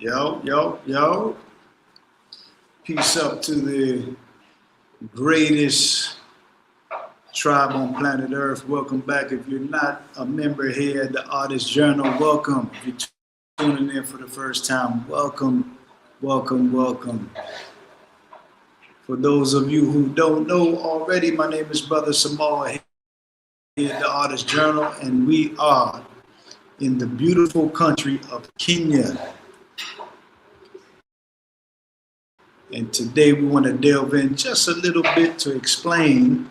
Yo, yo, yo. Peace up to the greatest tribe on planet Earth. Welcome back. If you're not a member here at the Artist Journal, welcome. If you're tuning in for the first time, welcome, welcome, welcome. For those of you who don't know already, my name is Brother Samal here at the Artist Journal, and we are in the beautiful country of Kenya. And today we want to delve in just a little bit to explain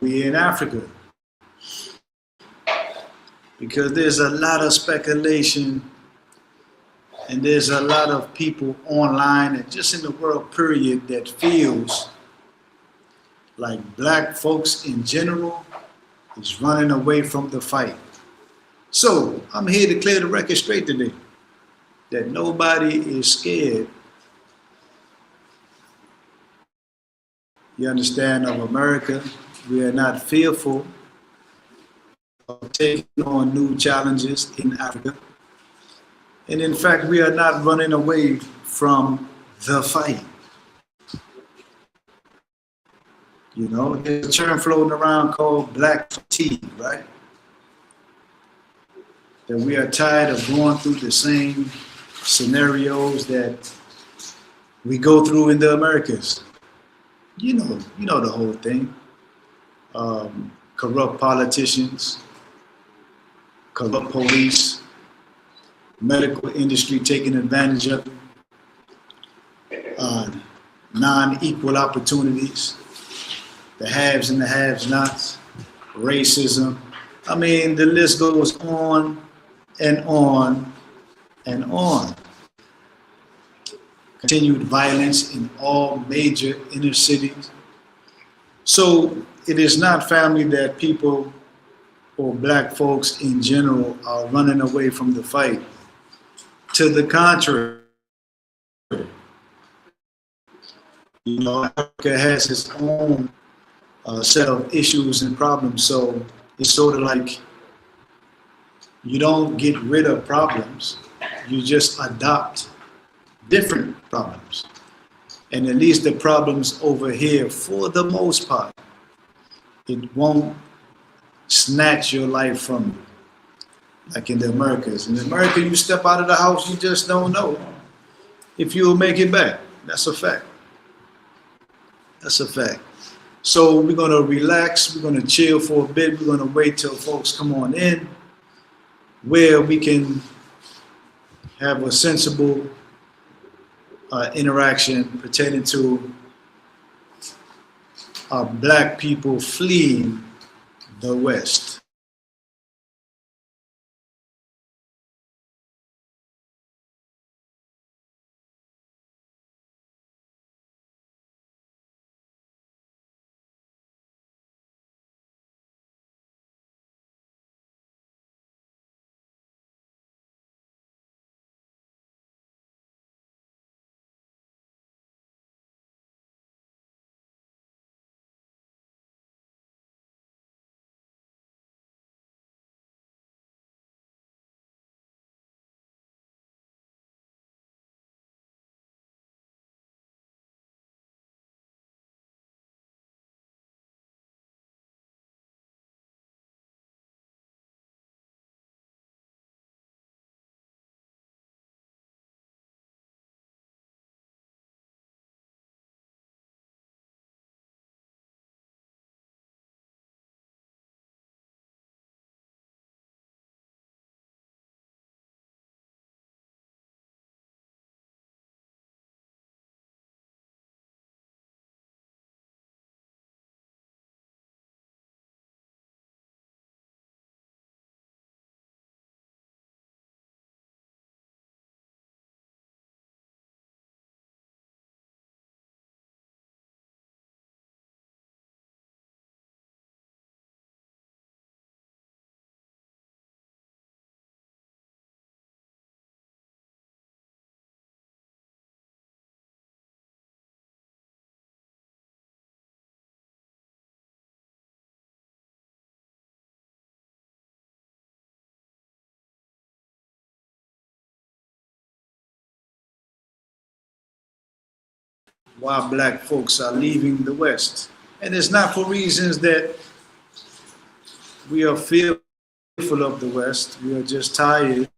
we're in Africa. Because there's a lot of speculation and there's a lot of people online and just in the world period that feels like black folks in general is running away from the fight. So I'm here to clear the record straight today that nobody is scared, you understand, of America. We are not fearful of taking on new challenges in Africa. And in fact, we are not running away from the fight. You know, there's a term floating around called black fatigue, right? That we are tired of going through the same scenarios that we go through in the Americas. You know the whole thing. Corrupt politicians, corrupt police, medical industry taking advantage of it, non-equal opportunities, the haves and the have-nots, racism. I mean, the list goes on and on and on. Continued violence in all major inner cities. So it is not, family, that people or black folks in general are running away from the fight. To the contrary, you know, Africa has its own set of issues and problems. So it's sort of like you don't get rid of problems, you just adopt different problems. And at least the problems over here, for the most part, it won't snatch your life from you. Like in the Americas. In America, you step out of the house, you just don't know if you'll make it back. That's a fact. That's a fact. So we're gonna relax, we're gonna chill for a bit, we're gonna wait till folks come on in, where we can have a sensible interaction pertaining to black people fleeing the West. why black folks are leaving the West. And it's not for reasons that we are fearful of the West. We are just tired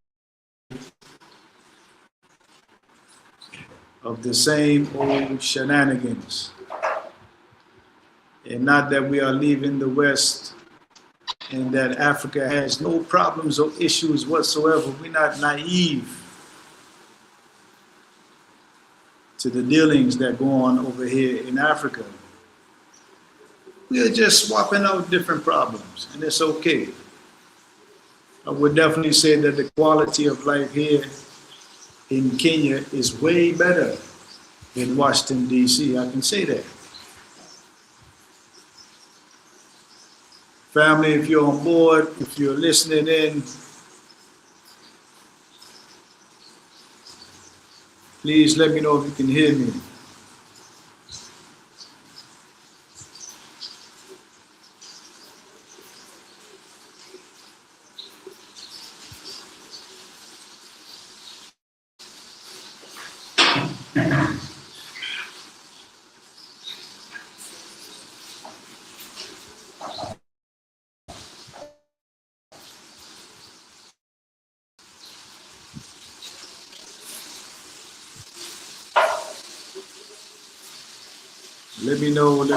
of the same old shenanigans. And not that we are leaving the West and that Africa has no problems or issues whatsoever. We're not naive to the dealings that go on over here in Africa. We are just swapping out different problems, and it's okay. I would definitely say that the quality of life here in Kenya is way better than Washington, D.C. I can say that. Family, if you're on board, if you're listening in, please let me know if you can hear me. Let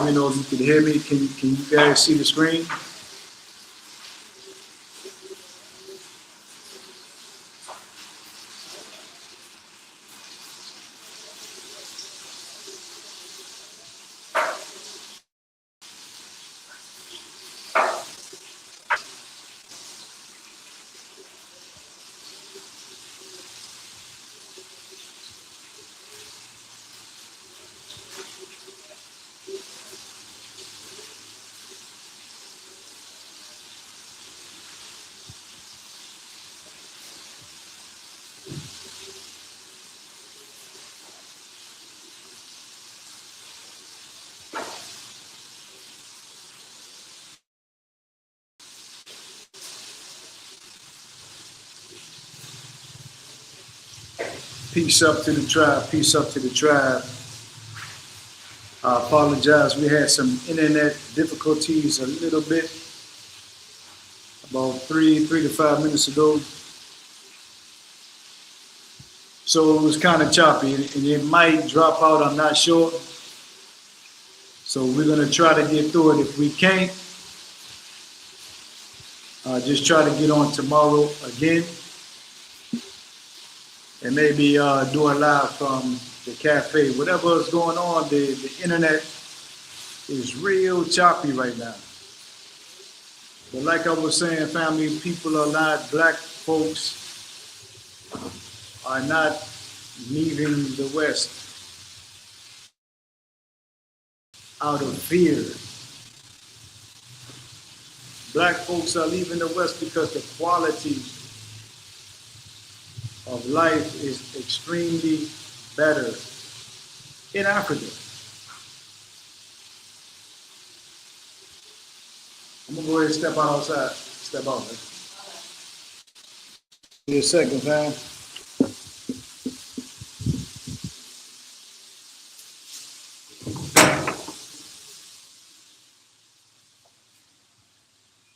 me know if you can hear me. Can you guys see the screen? Peace up to the tribe. Peace up to the tribe. I apologize. We had some internet difficulties a little bit about 3 to 5 minutes ago. So it was kind of choppy and it might drop out. I'm not sure. So we're going to try to get through it. If we can't, just try to get on tomorrow again. And maybe do a live from the cafe. Whatever is going on, the internet is real choppy right now. But like I was saying, family, people are not, black folks are not leaving the West out of fear. Black folks are leaving the West because the quality of life is extremely better in Africa. I'm gonna go ahead and step out outside. Step out, man. Give me a second, fam.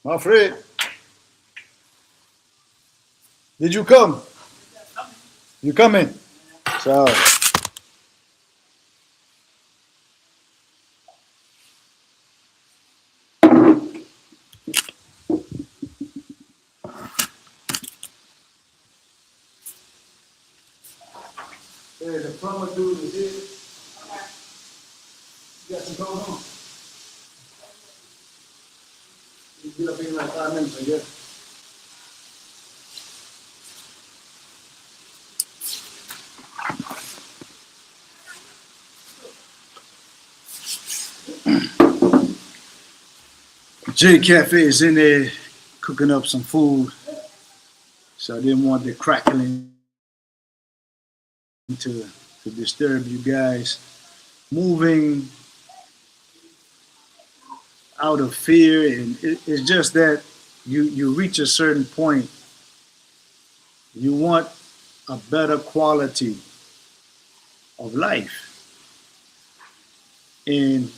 My friend, did you come? You coming? So. Hey, the plumber dude is here. You got some going on? You get up here in like 5 minutes, I guess. J Cafe is in there cooking up some food, so I didn't want the crackling to disturb you guys. Moving out of fear, and it's just that you reach a certain point, you want a better quality of life. And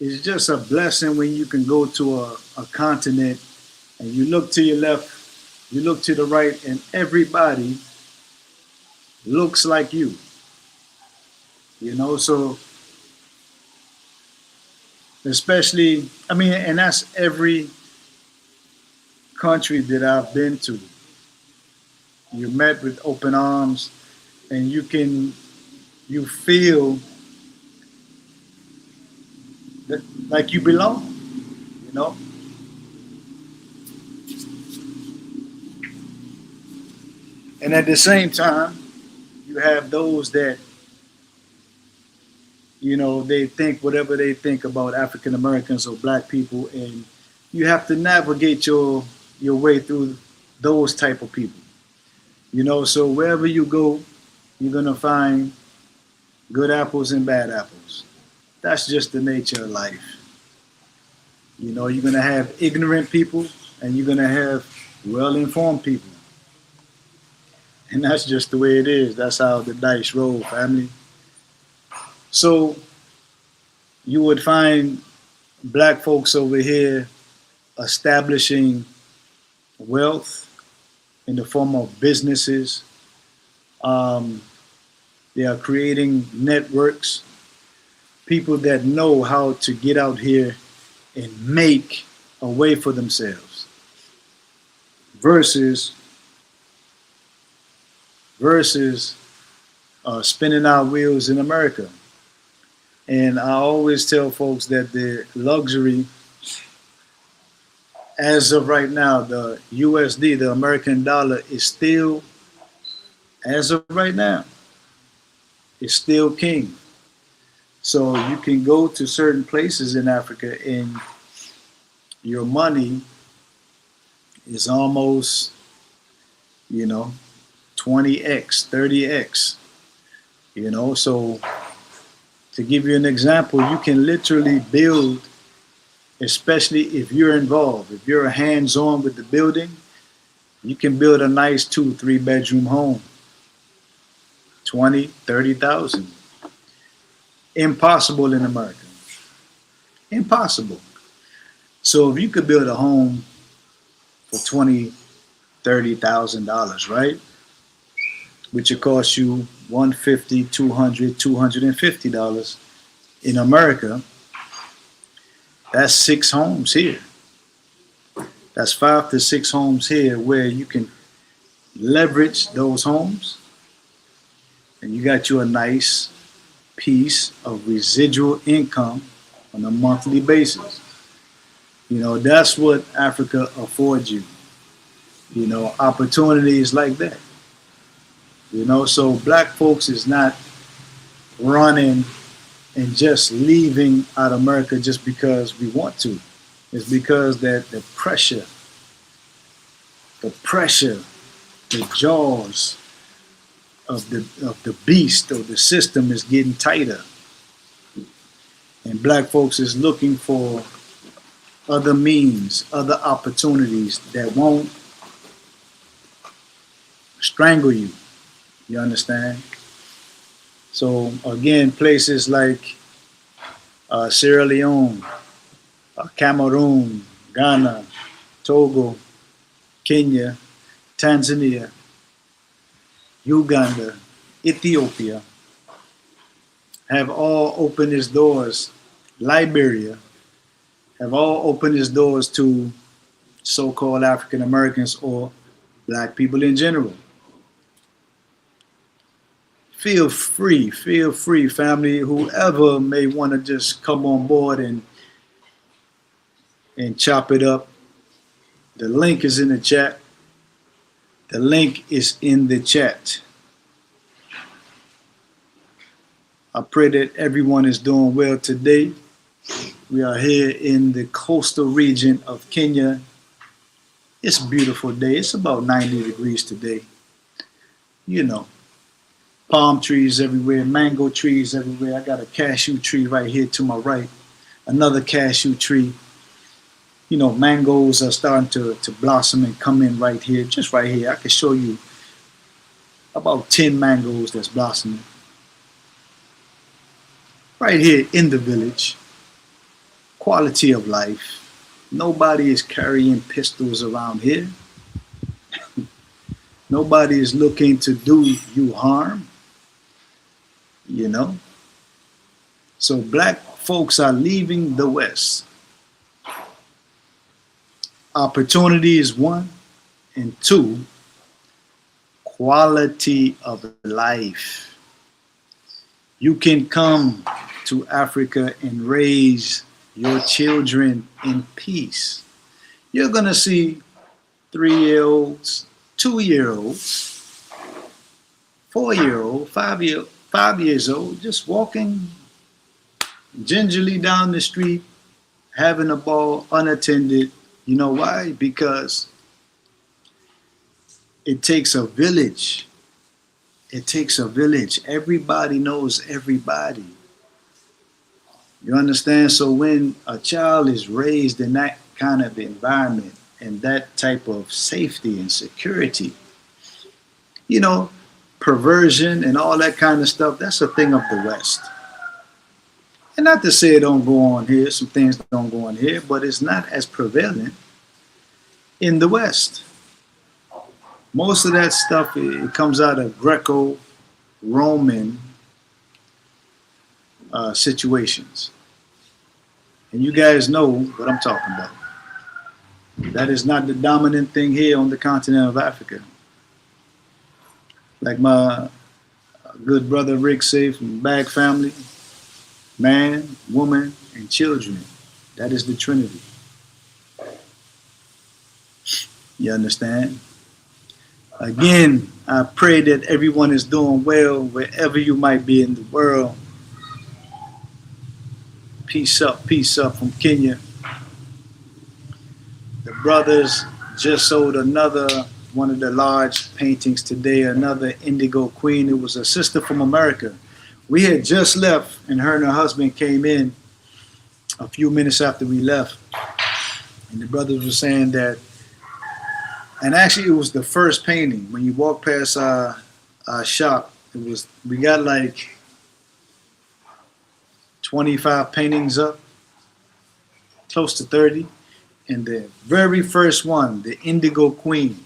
it's just a blessing when you can go to a continent and you look to your left, you look to the right, and everybody looks like you. So especially, I mean, and that's every country that I've been to. You met with open arms, and you feel that, like you belong. You know, and at the same time, you have those that they think whatever they think about African Americans or Black people, and you have to navigate your way through those type of people. So wherever you go, you're gonna find good apples and bad apples. That's just the nature of life. You're gonna have ignorant people and you're gonna have well-informed people, and that's just the way it is. That's how the dice roll, family. So you would find Black folks over here establishing wealth in the form of businesses. They are creating networks, people that know how to get out here and make a way for themselves versus spinning our wheels in America. And I always tell folks that the luxury, as of right now, the USD, the American dollar, is still, as of right now, is still king. So you can go to certain places in Africa and your money is almost, 20x, 30x. So to give you an example, you can literally build, especially if you're involved, if you're hands-on with the building, you can build a nice 2-3 bedroom home, 20, 30,000. Impossible in America. Impossible. So if you could build a home for $20,000, $30,000, right? Which would cost you $150, $200, $250 in America, that's 6 homes here. That's 5 to 6 homes here where you can leverage those homes, and you got you a nice piece of residual income on a monthly basis. That's what Africa affords you. Opportunities like that. So Black folks is not running and just leaving out America just because we want to. It's because that the pressure, the jaws of the beast or the system is getting tighter. And Black folks is looking for other means, other opportunities that won't strangle you. You understand? So again, places like Sierra Leone, Cameroon, Ghana, Togo, Kenya, Tanzania, Uganda, Ethiopia have all opened its doors. Liberia have all opened its doors to so-called African Americans or Black people in general. Feel free, family. Whoever may want to just come on board and chop it up. The link is in the chat. The link is in the chat. I pray that everyone is doing well today. We are here in the coastal region of Kenya. It's a beautiful day. It's about 90 degrees today. Palm trees everywhere, mango trees everywhere. I got a cashew tree right here to my right. Another cashew tree. Mangoes are starting to blossom and come in right here, just right here. I can show you about 10 mangoes that's blossoming. right here in the village. Quality of life. Nobody is carrying pistols around here. Nobody is looking to do you harm, you know. So black folks are leaving the West. Opportunity is one, and two, quality of life. You can come to Africa and raise your children in peace. You're going to see 3-year-olds, 2-year-olds, 4-year-old, 5 years old, just walking gingerly down the street, having a ball unattended. You know why? Because it takes a village. It takes a village. Everybody knows everybody. You understand? So when a child is raised in that kind of environment and that type of safety and security, you know, perversion and all that kind of stuff, that's a thing of the West. And not to say it don't go on here, some things don't go on here, but it's not as prevalent in the West. Most of that stuff, it comes out of Greco-Roman situations. And you guys know what I'm talking about. That is not the dominant thing here on the continent of Africa. Like my good brother Rick say from Bag family, man, woman, and children. That is the Trinity. You understand? Again, I pray that everyone is doing well wherever you might be in the world. Peace up from Kenya. The brothers just sold another one of the large paintings today, another Indigo Queen. It was a sister from America. We had just left, and her husband came in a few minutes after we left. And the brothers were saying that, and actually it was the first painting. When you walk past our shop, we got like 25 paintings up, close to 30. And the very first one, the Indigo Queen,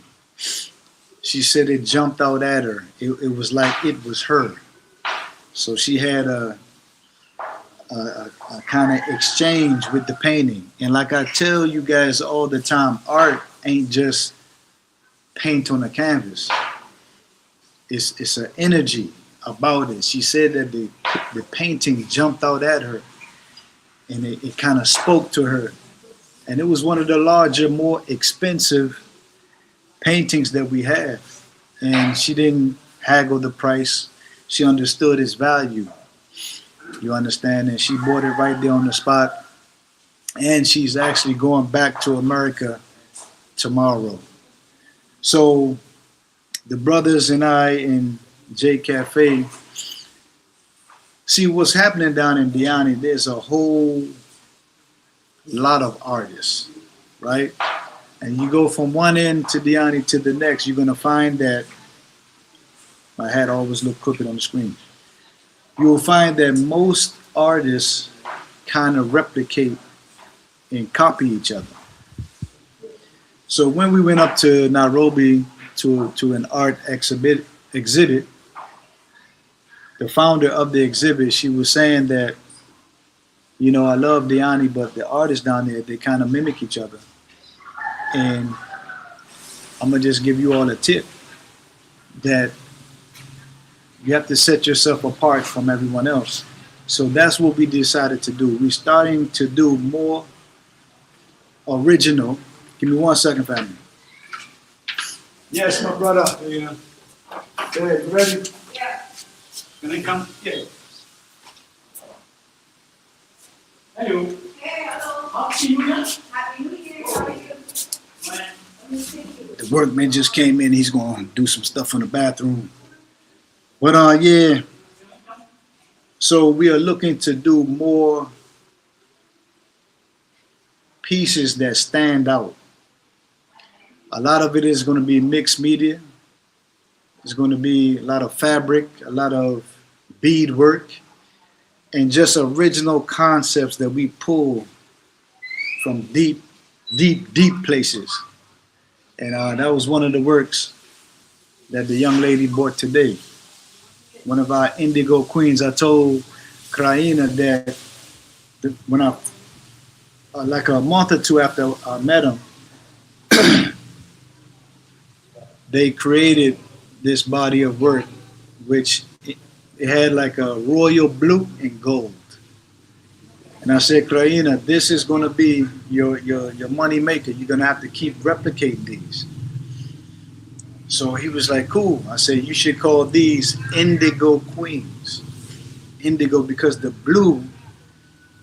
she said it jumped out at her. It was like it was her. So she had a kind of exchange with the painting. And like I tell you guys all the time, art ain't just paint on a canvas. It's an energy about it. She said that the painting jumped out at her, and it kind of spoke to her. And it was one of the larger, more expensive paintings that we have. And she didn't haggle the price. She understood its value. You understand? And she bought it right there on the spot. And she's actually going back to America tomorrow. So the brothers and I in J Cafe, see what's happening down in Diani. There's a whole lot of artists, right? And you go from one end to Diani to the next, you're going to find that, my hat always look crooked on the screen. You will find that most artists kind of replicate and copy each other. So when we went up to Nairobi to an art exhibit, the founder of the exhibit, she was saying that, you know, I love Diani, but the artists down there, they kind of mimic each other. And I'm going to just give you all a tip that you have to set yourself apart from everyone else. So that's what we decided to do. We're starting to do more original. Give me 1 second, family. Yes, my brother. Yeah. Hey, you ready? Yeah. Can I come? Yeah. Hello. Hey, hello. Happy New Year. Happy New Year. How are you? The workman just came in. He's going to do some stuff in the bathroom. But yeah. So we are looking to do more pieces that stand out. A lot of it is going to be mixed media. It's going to be a lot of fabric, a lot of bead work, and just original concepts that we pull from deep, deep, deep places. And that was one of the works that the young lady bought today. One of our indigo queens. I told Kraina that when I, like a month or two after I met them, they created this body of work, which it had like a royal blue and gold. And I said, Kraina, this is going to be your money maker. You're going to have to keep replicating these. So he was like, cool. I said, you should call these indigo queens. Indigo because the blue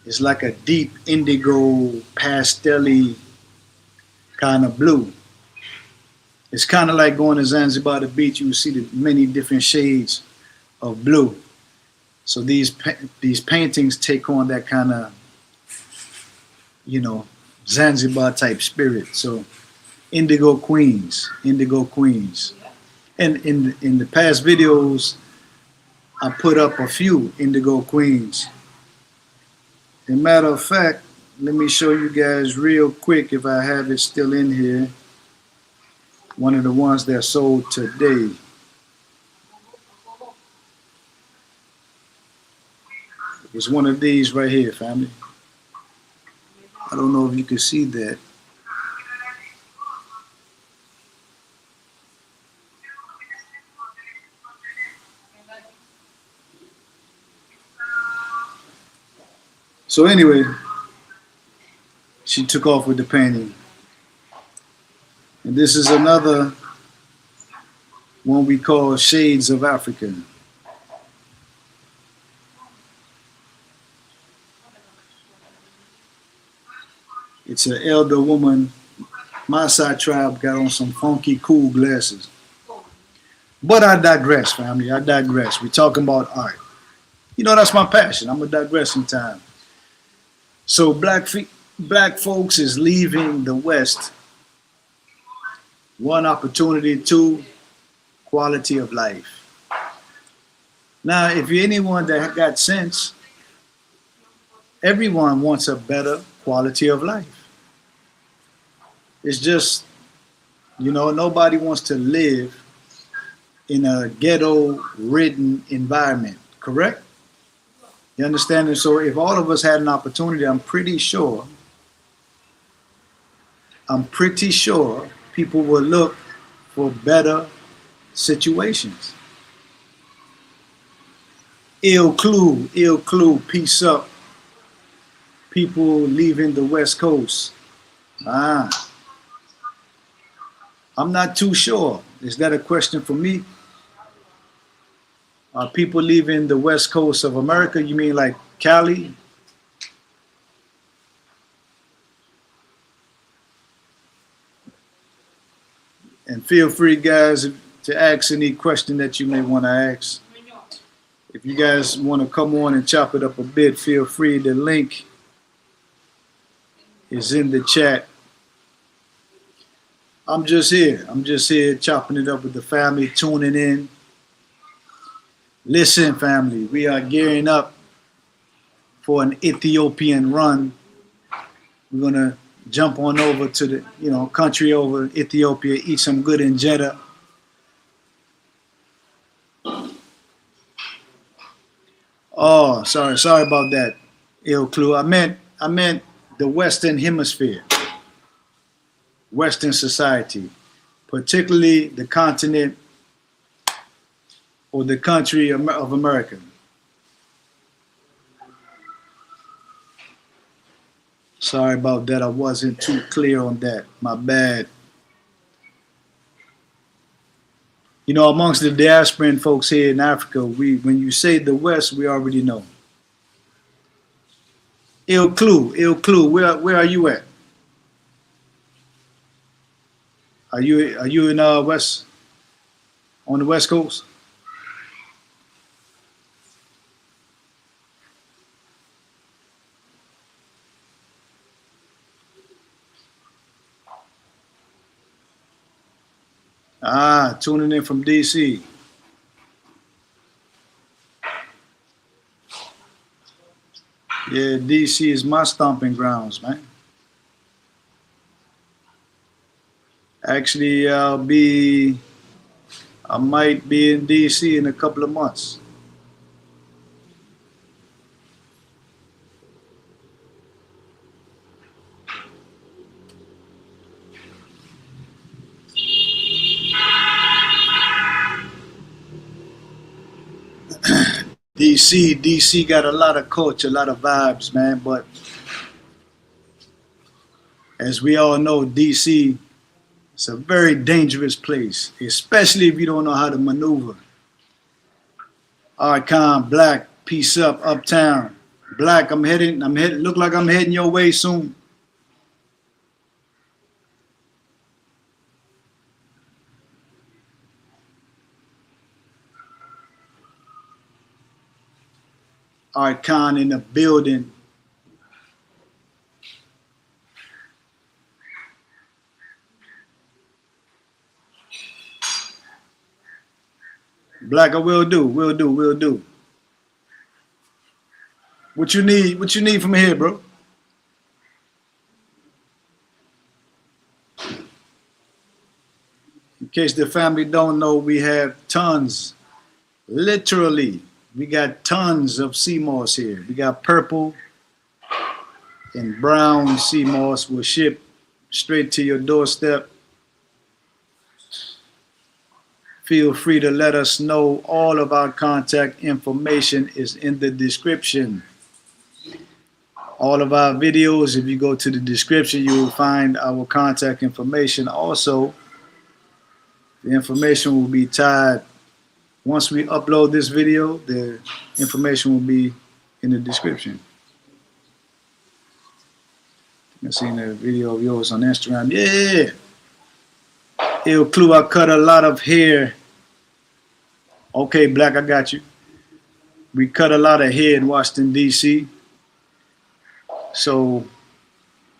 is like a deep indigo pastel-y kind of blue. It's kind of like going to Zanzibar, the beach. You will see the many different shades of blue. So these paintings take on that kind of, you know, Zanzibar type spirit. So indigo queens, indigo queens. And in the past videos, I put up a few indigo queens. As a matter of fact, let me show you guys real quick if I have it still in here. One of the ones that sold today. It was one of these right here, family. I don't know if you can see that. So anyway, she took off with the painting. And this is another one we call Shades of Africa. It's an elder woman. Maasai tribe got on some funky, cool glasses. But I digress, family. I digress. We're talking about art. You know, that's my passion. I'm going to digress sometime. So black folks is leaving the West. One, opportunity. Two, quality of life. Now, if you're anyone that got sense, everyone wants a better quality of life. It's just, you know, nobody wants to live in a ghetto-ridden environment, correct? You understand? And so if all of us had an opportunity, I'm pretty sure people will look for better situations. Ill clue, peace up. People leaving the West Coast. I'm not too sure. Is that a question for me? Are people leaving the West Coast of America? You mean like Cali? And feel free, guys, to ask any question that you may want to ask. If you guys want to come on and chop it up a bit, feel free. The link is in the chat. I'm just here chopping it up with the family, tuning in. Listen, family, we are gearing up for an Ethiopian run. We're going to jump on over to the, country over Ethiopia, eat some good injera. Oh, sorry about that, ill clue. I meant the Western Hemisphere, Western society, particularly the continent or the country of America. Sorry about that. I wasn't too clear on that. My bad. You know, amongst the diasporan folks here in Africa, when you say the West, we already know. Ill clue. Where are you at? Are you in West, on the West Coast? Tuning in from DC. Yeah, DC is my stomping grounds, man. Actually, I might be in DC in a couple of months. DC got a lot of culture, a lot of vibes, man. But as we all know, DC is a very dangerous place, especially if you don't know how to maneuver. Archon, Black, peace up, uptown. Black, I'm heading, look like I'm heading your way soon. Archon in the building. Black, I will do. What you need from here, bro? In case the family don't know, we have tons, literally, we got tons of sea moss here. We got purple and brown sea moss will ship straight to your doorstep. Feel free to let us know. All of our contact information is in the description. All of our videos, if you go to the description, you will find our contact information. Also, the information will be tied. Once we upload this video, the information will be in the description. I've seen a video of yours on Instagram. Yeah. Ill Clue, I cut a lot of hair. Okay, Black, I got you. We cut a lot of hair in Washington, D.C. So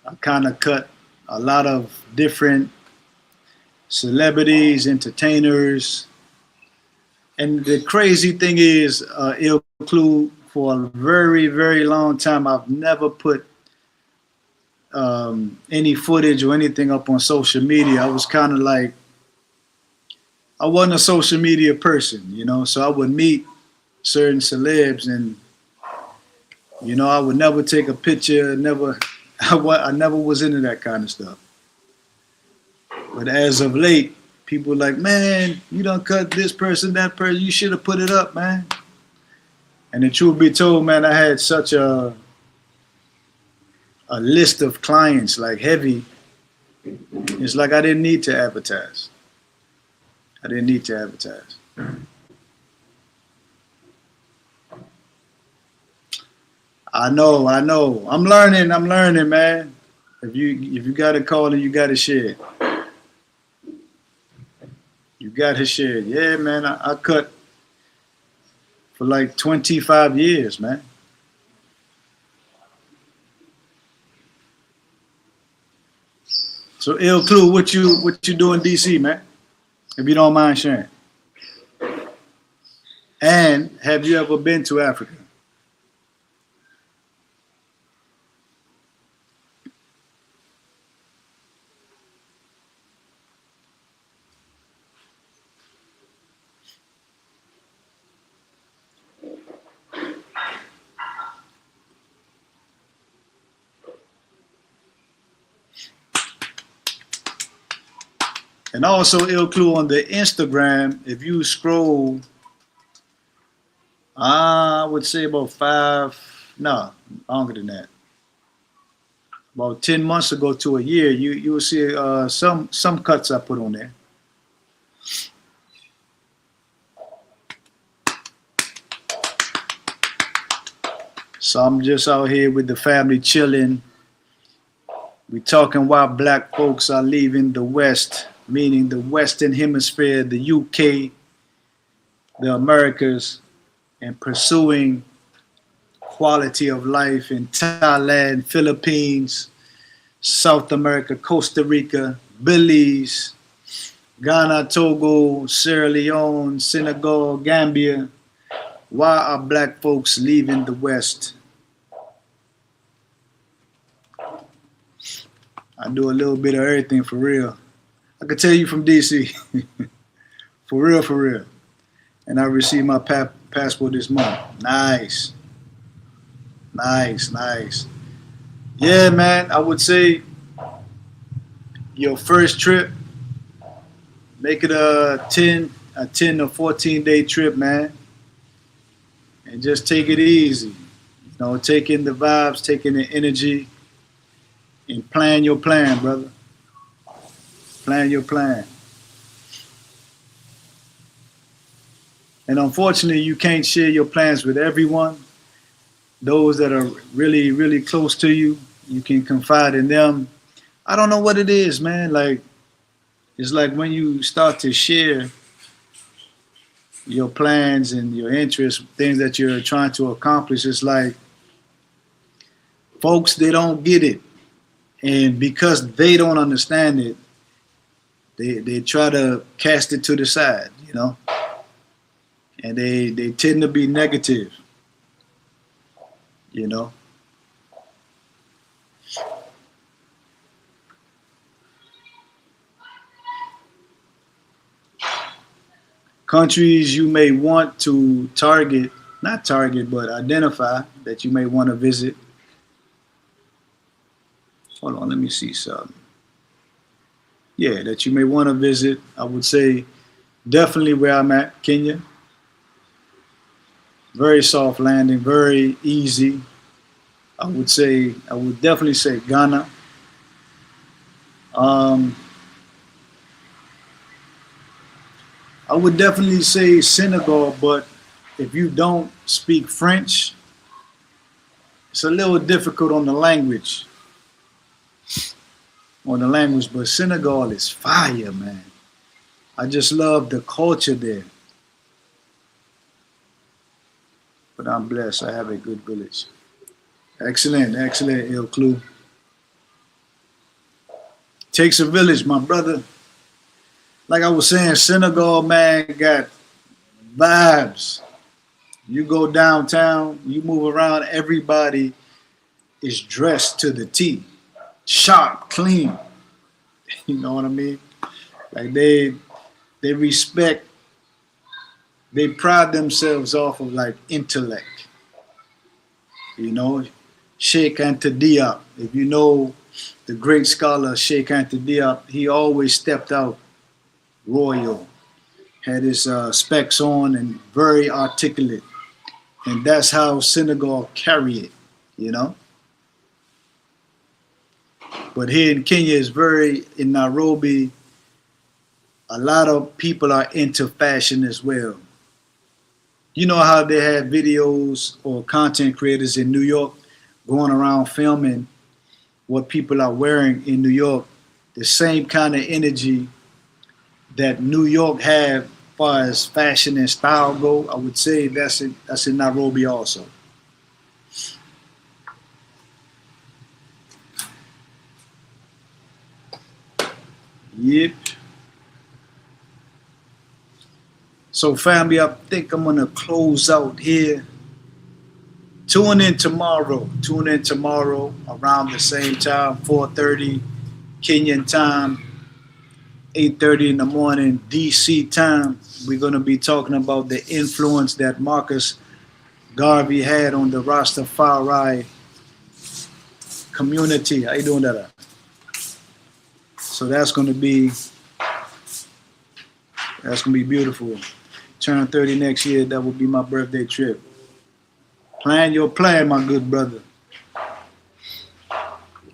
I kind of cut a lot of different celebrities, entertainers. And the crazy thing is, Ill Clue, for a very, very long time, I've never put any footage or anything up on social media. I was kind of like, I wasn't a social media person, you know, so I would meet certain celebs and, you know, I would never take a picture, I never was into that kind of stuff. But as of late, people are like, man, you done cut this person, that person, you should have put it up, man. And the truth be told, man, I had such a list of clients, like heavy. It's like I didn't need to advertise. I didn't need to advertise. I know. I'm learning, man. If you got to call it, you got to share it. You got to share it. Yeah, man, I cut for like 25 years, man. So Ill Clue, what you do in DC, man? If you don't mind sharing. And have you ever been to Africa? And also, Ill Clue, on the Instagram, if you scroll, I would say about longer than that. About 10 months ago to a year, you will see some cuts I put on there. So I'm just out here with the family chilling. We talking why black folks are leaving the West, meaning the Western Hemisphere, the UK, the Americas, and pursuing quality of life in Thailand, Philippines, South America, Costa Rica, Belize, Ghana, Togo, Sierra Leone, Senegal, Gambia. Why are black folks leaving the West? I do a little bit of everything for real. I could tell you from DC. For real, for real. And I received my passport this month. Nice. Nice, nice. Yeah, man, I would say your first trip, make it a 10 or 14 day trip, man. And just take it easy. You know, take in the vibes, take in the energy, and plan your plan, brother. Plan your plan. And unfortunately, you can't share your plans with everyone. Those that are really, really close to you, you can confide in them. I don't know what it is, man. Like, it's like when you start to share your plans and your interests, things that you're trying to accomplish, it's like folks, they don't get it. And because they don't understand it, they try to cast it to the side, you know? And they tend to be negative, you know? Countries you may want to target, not target, but identify that you may want to visit. Hold on, let me see something. Yeah, that you may want to visit. I would say definitely where I'm at, Kenya. Very soft landing, very easy. I would definitely say Ghana. I would definitely say Senegal, but if you don't speak French, it's a little difficult on the language. But Senegal is fire, man. I just love the culture there. But I'm blessed. I have a good village. Excellent, excellent, El Clue. Takes a village, my brother. Like I was saying, Senegal, man, got vibes. You go downtown, you move around, everybody is dressed to the T. Sharp, clean. You know what I mean? Like they respect, they pride themselves off of like intellect. You know, Cheikh Anta Diop. If you know the great scholar Cheikh Anta Diop, he always stepped out royal, had his specs on and very articulate. And that's how Senegal carry it, you know? But here in Kenya, in Nairobi, a lot of people are into fashion as well. You know how they have videos or content creators in New York going around filming what people are wearing in New York? The same kind of energy that New York have as far as fashion and style go, I would say that's in Nairobi also. Yep. So family, I think I'm gonna close out here. Tune in tomorrow around the same time, 4:30 Kenyan time, 8:30 in the morning DC time. We're gonna be talking about the influence that Marcus Garvey had on the Rastafari community. How you doing that? So that's gonna be beautiful. Turn 30 next year, that will be my birthday trip. Plan your plan, my good brother.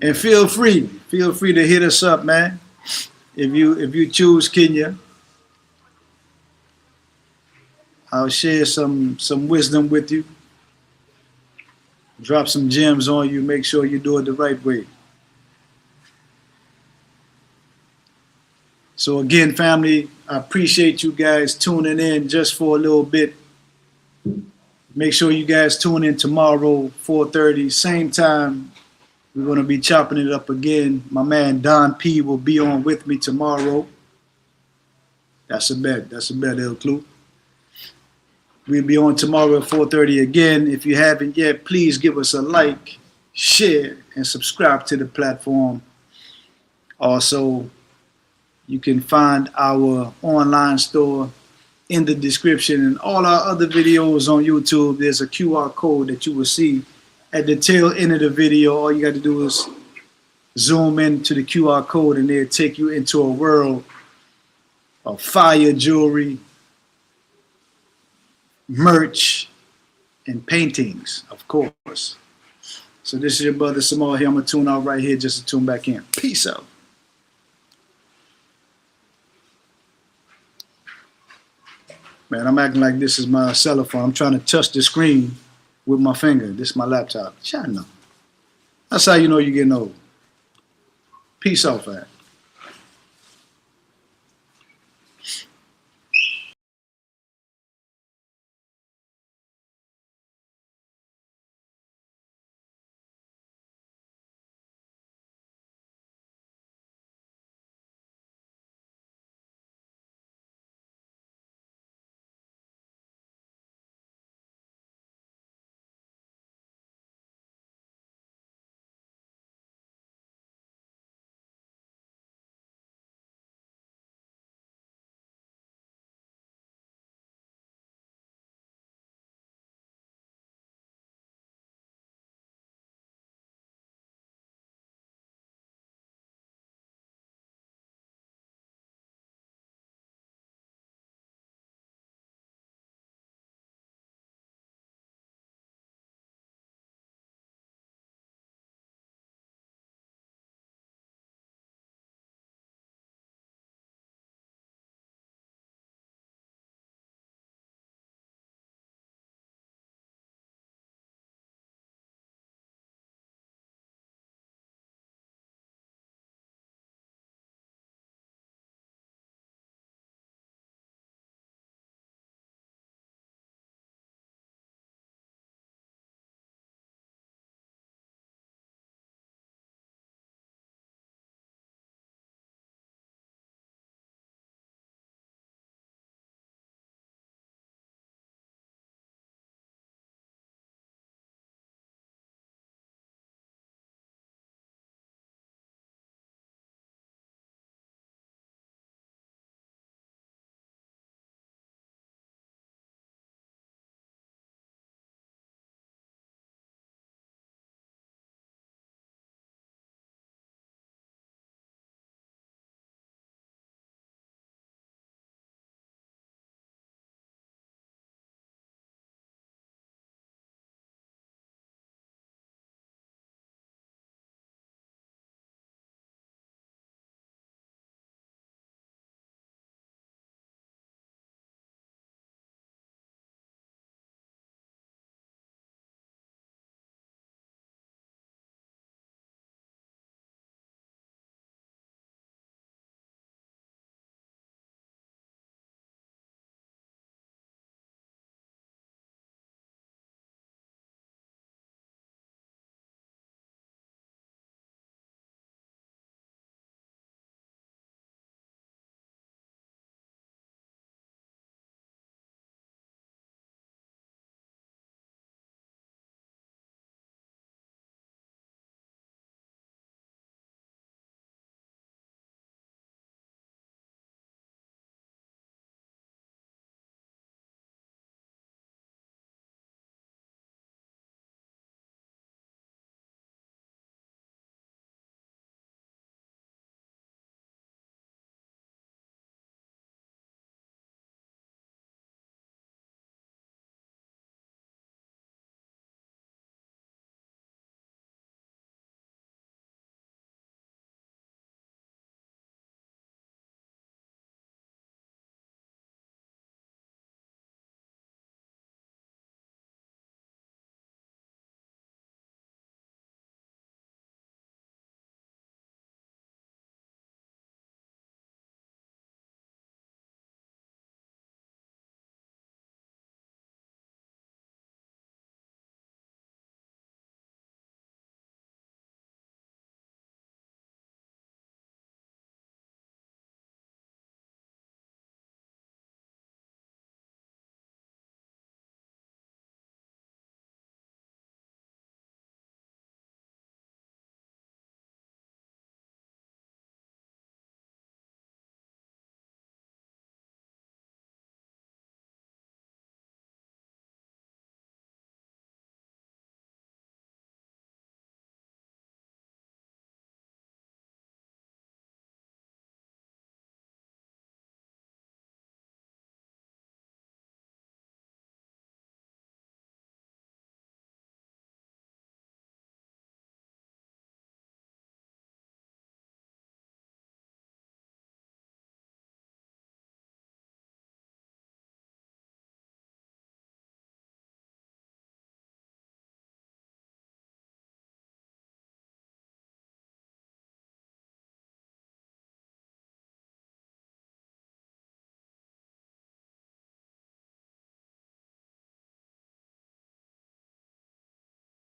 And feel free to hit us up, man. If you choose Kenya, I'll share some wisdom with you. Drop some gems on you, make sure you do it the right way. So again, family, I appreciate you guys tuning in just for a little bit. Make sure you guys tune in tomorrow, 4:30, same time. We're going to be chopping it up again. My man Don P will be on with me tomorrow. That's a bet, El Clue. We'll be on tomorrow at 4:30 again. If you haven't yet, please give us a like, share, and subscribe to the platform. Also, you can find our online store in the description, and all our other videos on YouTube. There's a QR code that you will see at the tail end of the video. All you got to do is zoom into the QR code and it'll take you into a world of fire jewelry, merch, and paintings, of course. So this is your brother Samal here. I'm going to tune out right here just to tune back in. Peace out. Man, I'm acting like this is my cell phone. I'm trying to touch the screen with my finger. This is my laptop. I know. That's how you know you're getting old. Peace out, fam.